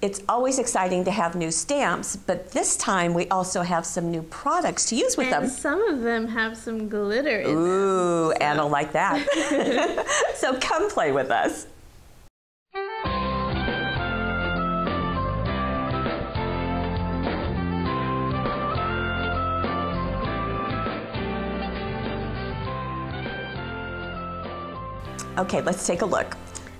it's always exciting to have new stamps, but this time we also have some new products to use with them. And some of them have some glitter in them. Ooh, Anna like that. So come play with us. Okay, let's take a look.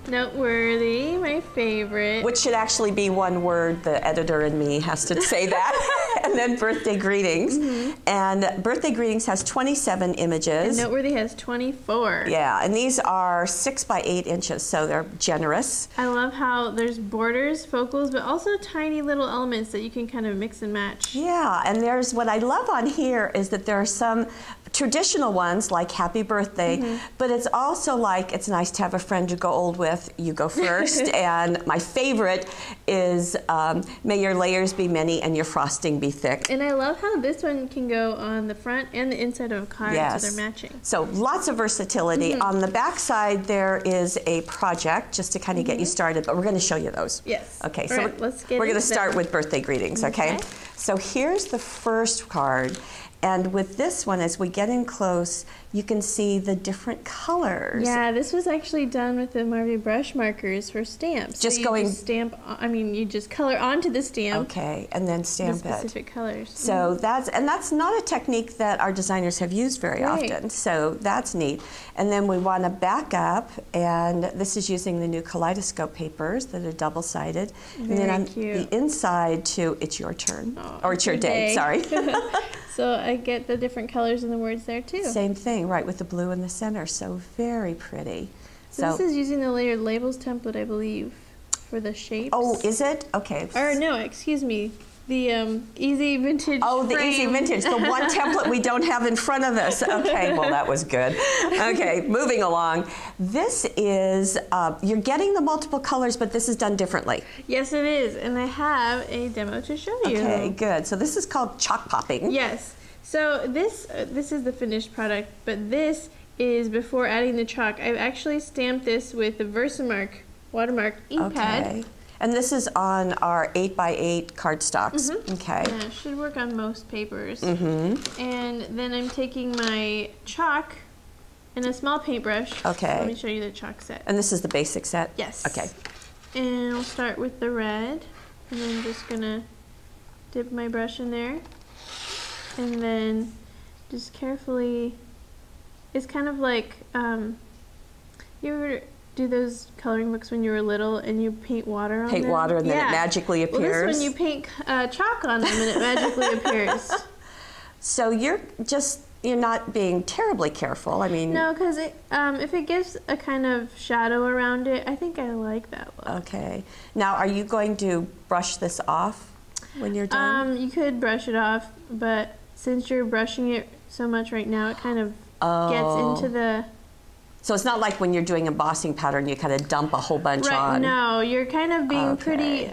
Noteworthy, my favorite. Which should actually be one word. The editor and me has to say that. And then birthday greetings. And birthday greetings has 27 images. And Noteworthy has 24. Yeah, and these are 6 by 8 inches, so they're generous. I love how there's borders, focals, but also tiny little elements that you can kind of mix and match. Yeah, and there's what I love on here is that there are some traditional ones like happy birthday, but it's also like it's nice to have a friend to go old with. You go first. And my favorite is may your layers be many and your frosting be thick. And I love how this one can go on the front and the inside of a card, so they're matching. So lots of versatility. On the back side there is a project just to kind of get you started, but we're going to show you those. Yes. Okay, so right, we're going to start with birthday greetings, okay? So here's the first card. And with this one, as we get in close, you can see the different colors. Yeah, this was actually done with the Marvy brush markers for stamps. Just so going... Just stamp, I mean, you just color onto the stamp. Okay, and then stamp the specific colors. So that's not a technique that our designers have used very often. So that's neat. And then we want to back up, and this is using the new kaleidoscope papers that are double-sided. And then on the inside, too, it's your turn. Oh, or it's your day, sorry. So I get the different colors in the words there too. Same thing, right, with the blue in the center. So very pretty. So this is using the layered labels template, I believe, for the shapes. Oh, is it? Okay. Or no, excuse me. The Easy Vintage Oh, the Easy Vintage, the one template we don't have in front of us. Okay, well, that was good. Okay, moving along. This is, you're getting the multiple colors, but this is done differently. Yes, it is, and I have a demo to show you. Okay, good. So this is called chalk popping. Yes. So this is the finished product, but this is before adding the chalk. I've actually stamped this with the Versamark watermark ink pad. And this is on our 8x8 cardstocks. Okay. Yeah, it should work on most papers. And then I'm taking my chalk and a small paintbrush. Okay. Let me show you the chalk set. And this is the basic set? Yes. Okay. And I'll start with the red. And then I'm just gonna dip my brush in there. And then just carefully, it's kind of like, you ever do those coloring books when you were little and you paint water on them? Paint water and then it magically appears? Well, this one you paint chalk on them and it magically appears. So you're not being terribly careful. I mean... No, because if it gives a kind of shadow around it, I think I like that look. Okay. Now, are you going to brush this off when you're done? You could brush it off, but since you're brushing it so much right now, it kind of gets into the... So it's not like when you're doing embossing powder and you kind of dump a whole bunch on. No, you're kind of being pretty...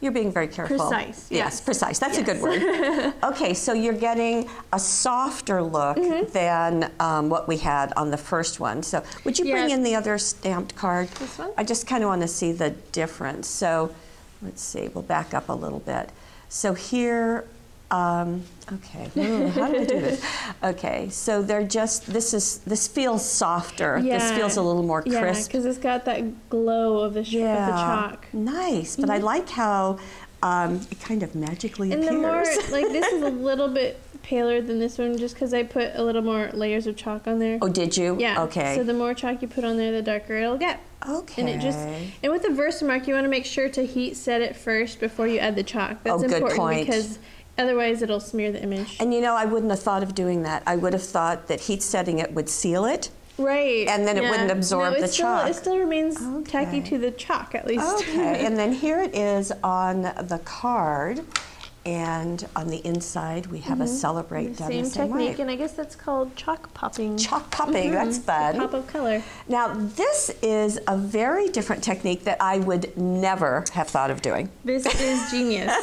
you're being very careful. Precise. Yes, precise. That's a good word. Okay, so you're getting a softer look than what we had on the first one. So would you bring in the other stamped card? This one? I just kind of want to see the difference. So let's see. We'll back up a little bit. So here... okay, how do I do this? Okay, so they're just, this feels softer. Yeah. This feels a little more crisp. Yeah, because it's got that glow of the chalk. Nice, but I like how it kind of magically appears. And the more, like this is a little bit paler than this one just because I put a little more layers of chalk on there. Oh, did you? Yeah. Okay. So the more chalk you put on there, the darker it'll get. Okay. And with the Versamark, you want to make sure to heat set it first before you add the chalk. That's important good point. Because otherwise it'll smear the image. And you know, I wouldn't have thought of doing that. I would have thought that heat setting it would seal it. Right. And then it wouldn't absorb the chalk. It still remains tacky to the chalk, at least. Okay. And then here it is on the card. And on the inside, we have a celebrate done the same technique, way. and I guess that's called chalk popping. Chalk popping, that's fun. Pop of color. Now, this is a very different technique that I would never have thought of doing. This is genius.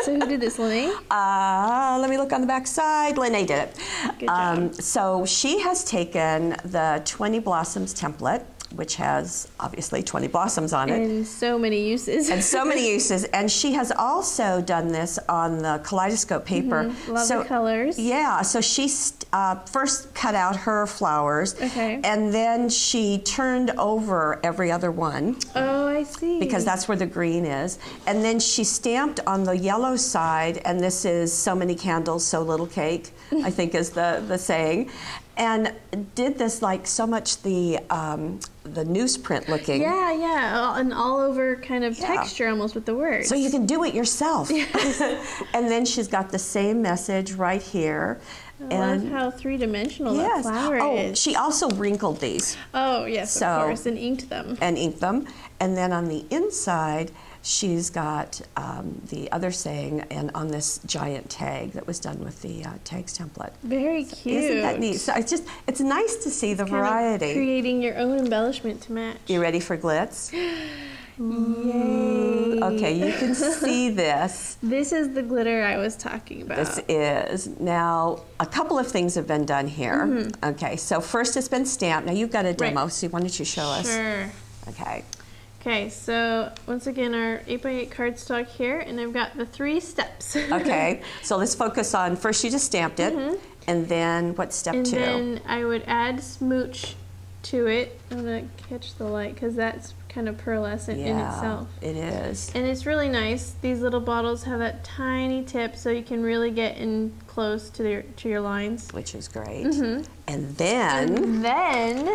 So who did this, Lene? Let me look on the back side. Lene did it. Good job. So she has taken the 20 Blossoms template, which has obviously 20 blossoms on it. And so many uses. And so many uses. And she has also done this on the kaleidoscope paper. Love the colors. Yeah, so she first cut out her flowers. Okay. And then she turned over every other one. Oh, I see. Because that's where the green is. And then she stamped on the yellow side, and this is so many candles, so little cake, I think is the saying. And did this like so much the newsprint looking. Yeah, yeah, an all over kind of texture almost with the words. So you can do it yourself. Yes. And then she's got the same message right here. I love how three-dimensional that flower is. She also wrinkled these. Oh, yes, of course, and inked them. And then on the inside, she's got the other saying, and on this giant tag that was done with the tags template. Very cute. Isn't that neat? So it's nice to see the variety. Creating your own embellishment to match. You ready for glitz? Yay. Okay, you can see this. This is the glitter I was talking about. This is. Now, a couple of things have been done here. Okay, so first it's been stamped. Now you've got a demo, so why don't you show us? Sure. Okay. Okay, so once again, our 8x8 cardstock here, and I've got the 3 steps. Okay, so let's focus on, first you just stamped it, and then what's step 2? And then I would add smooch to it. I'm going to catch the light because that's kind of pearlescent in itself. It is. And it's really nice. These little bottles have that tiny tip so you can really get in close to your lines. Which is great. And then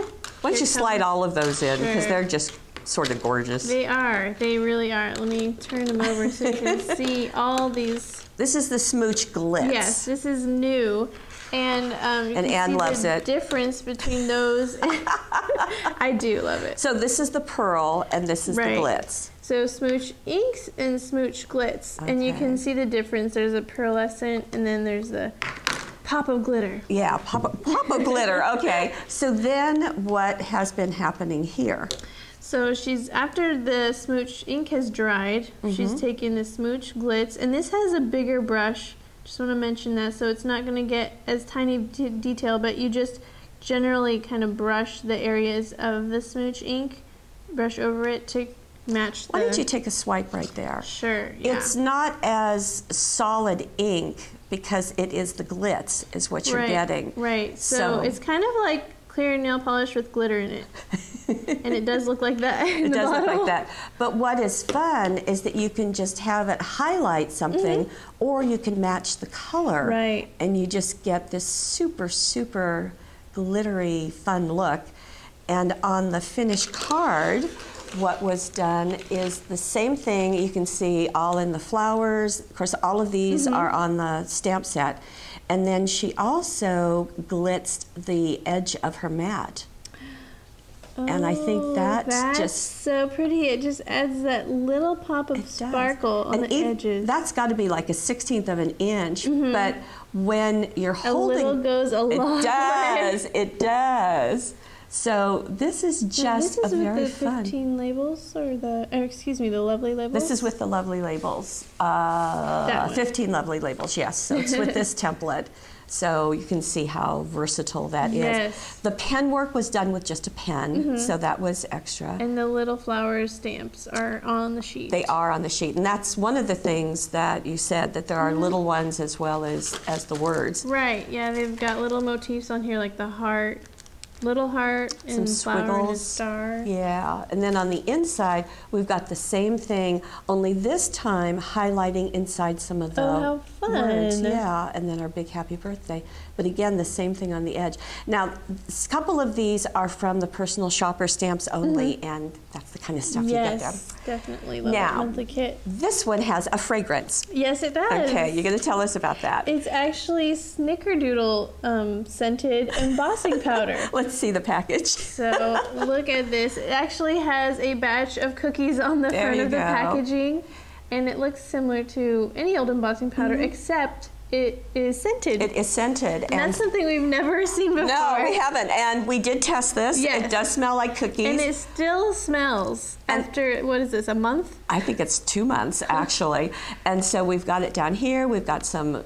why don't you slide all of those in, because they're just sort of gorgeous. They are. They really are. Let me turn them over so you can see all these. This is the Smooch Glitz. Yes, this is new. And you can Anne see loves the it. difference between those. I do love it. So this is the pearl, and this is the glitz. So Smooch inks and Smooch glitz, and you can see the difference. There's a pearlescent, and then there's the pop of glitter. Yeah, pop of glitter. Okay. So then, what has been happening here? So she's, after the Smooch ink has dried, she's taking the Smooch glitz, and this has a bigger brush. Just want to mention that, so it's not going to get as tiny detail, but you just generally kind of brush the areas of the Smooch ink, brush over it to match the... Why don't you take a swipe right there? Sure, yeah. It's not as solid ink because it is the glitz is what you're getting. Right, so it's kind of like clear nail polish with glitter in it. And it does look like that in the bottle. It does look like that. But what is fun is that you can just have it highlight something, or you can match the color. Right. And you just get this super, super glittery, fun look. And on the finished card, what was done is the same thing. You can see all in the flowers. Of course, all of these are on the stamp set. And then she also glitzed the edge of her mat. And I think that's just so pretty. It just adds that little pop of sparkle on the edges. That's got to be like a 1/16 of an inch, but when you're holding, a little goes a long way. It does. So this is just a very fun. This is with the 15 labels, or the lovely labels? This is with the lovely labels. 15 lovely labels, yes. So it's with this template. So you can see how versatile that is. The pen work was done with just a pen, so that was extra. And the little flower stamps are on the sheet. They are on the sheet, and that's one of the things that you said, that there are little ones as well as the words. Right, yeah, they've got little motifs on here like the heart, little heart, and some flower and a squiggles. star. Yeah, and then on the inside, we've got the same thing, only this time highlighting inside some of the how fun. words. Yeah, and then our big happy birthday. But again, the same thing on the edge. Now, a couple of these are from the personal shopper stamps only, and that's the kind of stuff you get there. Yes, definitely love that monthly kit. This one has a fragrance. Yes, it does. Okay, you're going to tell us about that. It's actually Snickerdoodle scented embossing powder. Let's see the package. So look at this. It actually has a batch of cookies on the front of the packaging, and it looks similar to any old embossing powder, except it is scented. It is scented. And that's something we've never seen before. No, we haven't. And we did test this. Yes. It does smell like cookies. And it still smells after, what is this, a month? I think it's 2 months, actually. And so we've got it down here. We've got some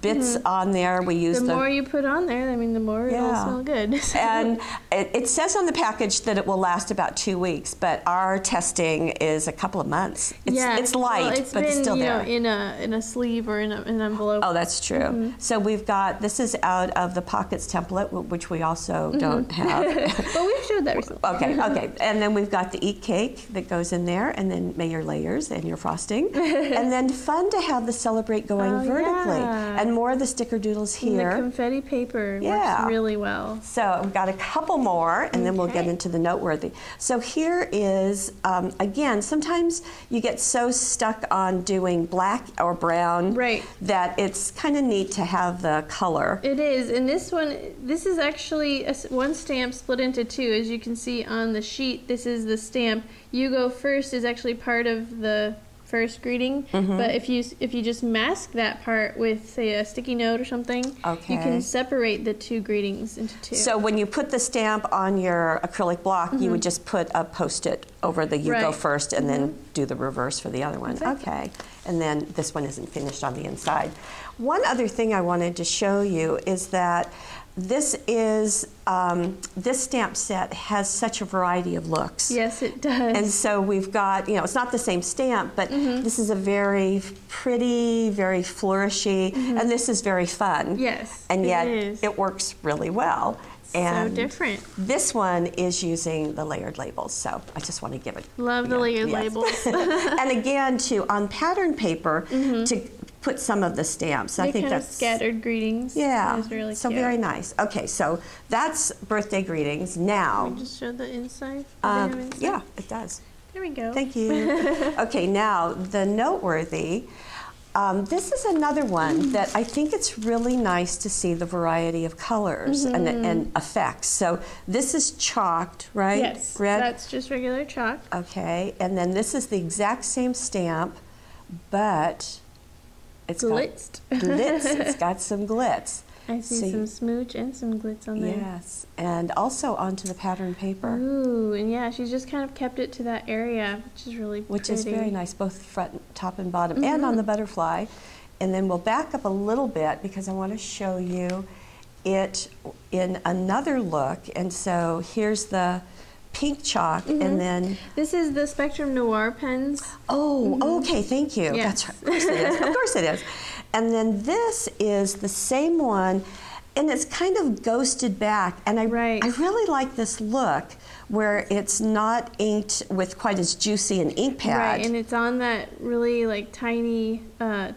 bits on there. We use the more you put on there, I mean, the more it'll smell good. And it says on the package that it will last about 2 weeks, but our testing is a couple of months. It's light, well, but it's still there. In a sleeve or in an envelope. Oh, that's true. So we've got, this is out of the Pockets template, which we also don't have. But we've showed that recently. Okay. And then we've got the Eat Cake that goes in there, and then your layers and your frosting. And then fun to have the Celebrate going vertically. Yeah. And more of the sticker doodles here. And the confetti paper works really well. So we've got a couple more, and then we'll get into the Noteworthy. So here is, again, sometimes you get so stuck on doing black or brown that it's kind of neat to have the color. It is, and this is actually one stamp split into two. As you can see on the sheet, this is the stamp. You Go First is actually part of the first greeting, but if you just mask that part with, say, a sticky note or something, you can separate the two greetings into two. So when you put the stamp on your acrylic block, you would just put a Post-it over the You Go First and then do the reverse for the other one. Exactly. Okay, and then this one isn't finished on the inside. One other thing I wanted to show you is that this stamp set has such a variety of looks. Yes, it does. And so we've got, it's not the same stamp, but this is a very pretty, very flourishy, and this is very fun. Yes, and yet is. It works really well. And so different. This one is using the layered labels, so I just want to give it. Love the layered labels. And again, on pattern paper, to put some of the stamps. I think that's scattered greetings. Yeah, that was really so cute. very nice. Okay, so that's birthday greetings. Now, can we just show the inside? Yeah, it does. There we go. Thank you. Okay, now the Noteworthy. This is another one that I think it's really nice to see the variety of colors and effects. So this is chalked, right? Yes, Red? That's just regular chalk. Okay, and then this is the exact same stamp, but it's glitzed. got glitz. It's got some glitz. I see some smooch and some glitz on there. Yes, and also onto the pattern paper. Ooh, and yeah, she's just kind of kept it to that area, which is really pretty. Which is very nice, both front, top, and bottom, and on the butterfly. And then we'll back up a little bit because I want to show you it in another look. And so here's the pink chalk, and then this is the Spectrum Noir pens. Oh, okay, thank you. Yes. That's right. Of course it is. Of course it is. And then this is the same one, and it's kind of ghosted back. And I really like this look where it's not inked with quite as juicy an ink pad. Right, and it's on that really like tiny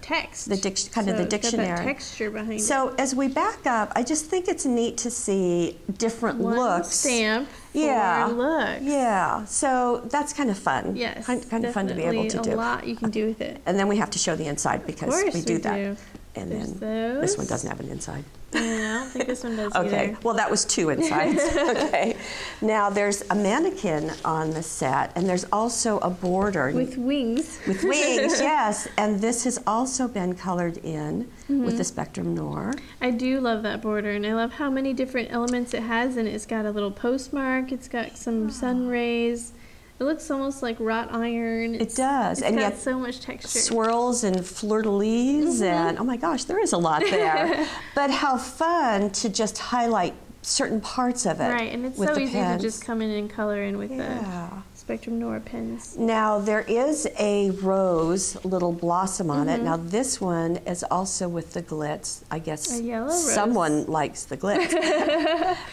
text. The kind of the dictionary. Got that texture behind it. So as we back up, I just think it's neat to see different looks. Stamp. Looks. Yeah. So that's kind of fun. Yes. Kind of fun to be able to do. A lot you can do with it. And then we have to show the inside because we do that. And There's then this one doesn't have an inside. Yeah, I don't think this one does Okay, either. well that was 2 insides. Okay, now there's a mannequin on the set, and there's also a border. With wings. With wings, yes. And this has also been colored in with the Spectrum Noir. I do love that border, and I love how many different elements it has, and it's got a little postmark, it's got some sun rays. It looks almost like wrought iron. It does. It's got so much texture. Swirls and fleur-de-lis, and oh my gosh, there is a lot there. But how fun to just highlight certain parts of it. Right, and it's so easy to just come in and color in with the Spectrum Noir pens. Now there is a rose little blossom on it. Now this one is also with the glitz. I guess a yellow rose. Someone likes the glitz.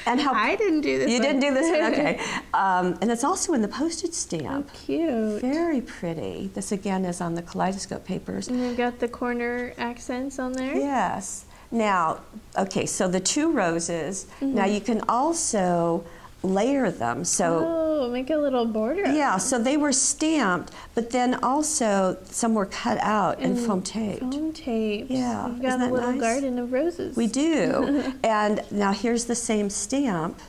And how I didn't do this. You didn't do this one, okay. And it's also in the postage stamp. Oh, cute. Very pretty. This again is on the kaleidoscope papers. And they've got the corner accents on there. Yes. Now, okay, so the 2 roses. Now you can also layer them. So make a little border. Yeah, so they were stamped, but then also some were cut out and foam taped. Foam taped. Yeah, We've got a little garden of roses. We do. And now here's the same stamp.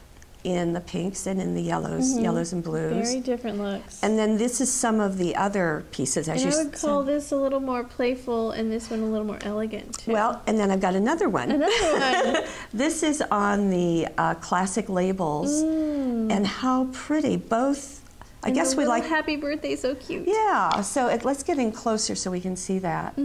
in the pinks and in the yellows and blues. Very different looks. And then this is some of the other pieces. As and you I would call this a little more playful and this one a little more elegant too. Well, and then I've got another one. Another one. This is on the classic labels, and how pretty. Both, I and guess we like. Happy birthday, so cute. Yeah, so let's get in closer so we can see that.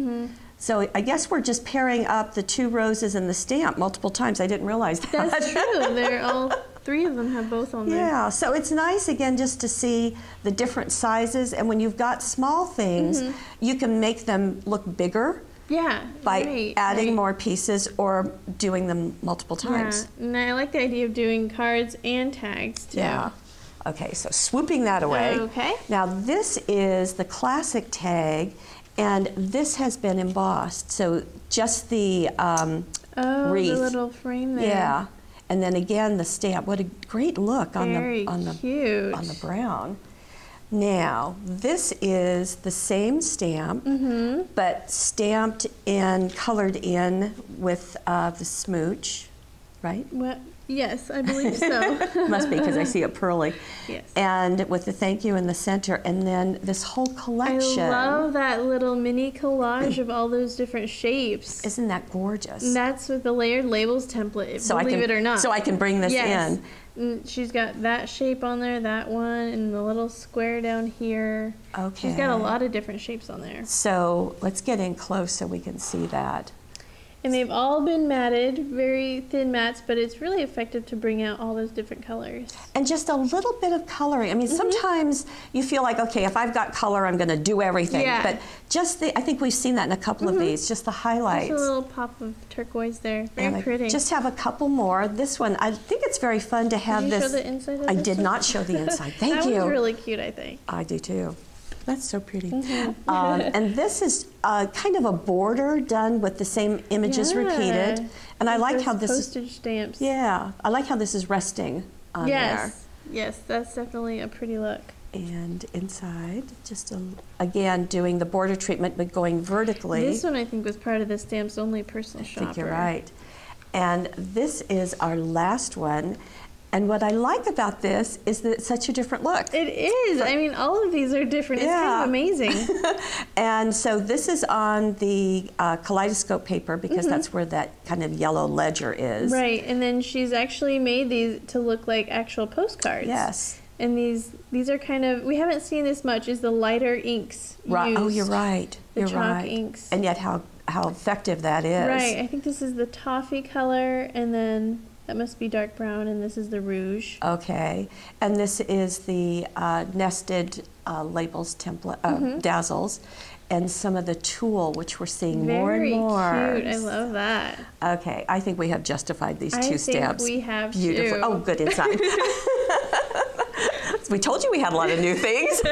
So I guess we're just pairing up the 2 roses and the stamp multiple times. I didn't realize that. That's true. They're all 3 of them have both on there. Yeah, so it's nice again just to see the different sizes, and when you've got small things, you can make them look bigger. Yeah, by adding more pieces or doing them multiple times. Yeah, and I like the idea of doing cards and tags too. Yeah. Okay, so swooping that away. Okay. Now this is the classic tag, and this has been embossed. So just the wreath. The little frame there. Yeah, and then again the stamp. What a great look on cute. on the brown. Now, this is the same stamp, but stamped and colored in with the smooch, right? What? Yes, I believe so. Must be because I see it pearly. Yes. And with the thank you in the center, and then this whole collection. I love that little mini collage of all those different shapes. Isn't that gorgeous? And that's with the layered labels template, believe it or not. So I can bring this in. And she's got that shape on there, that one, and the little square down here. Okay. She's got a lot of different shapes on there. So let's get in close so we can see that. And they've all been matted, very thin mats, but it's really effective to bring out all those different colors. And just a little bit of coloring. I mean, sometimes you feel like, okay, if I've got color, I'm going to do everything. Yeah. But just I think we've seen that in a couple of these, just the highlights. Just a little pop of turquoise there. Very pretty. Just have a couple more. This one, I think it's very fun to have this. Did you show the inside of I this did one? not show the inside. Thank you. That was really cute, I think. I do too. That's so pretty. And this is kind of a border done with the same images repeated. And I like how this postage stamps. Yeah, I like how this is resting on there. Yes, that's definitely a pretty look. And inside, just again doing the border treatment, but going vertically. This one I think was part of the Stamps Only personal shopper. I think you're right. And this is our last one. And what I like about this is that it's such a different look. It is. I mean, all of these are different. It's kind of amazing. And so this is on the kaleidoscope paper because that's where that kind of yellow ledger is. Right. And then she's actually made these to look like actual postcards. Yes. And these are kind of, we haven't seen this much, is the lighter inks Right. used. Oh, you're right. The you're chalk right. inks. And yet how effective that is. Right. I think this is the toffee color, and then that must be dark brown, and this is the rouge. Okay, and this is the nested labels template, dazzles, and some of the tulle, which we're seeing more and more. Very cute. I love that. Okay, I think we have justified these two stamps. I think we have Beautiful. too. Oh, good inside. We told you we had a lot of new things.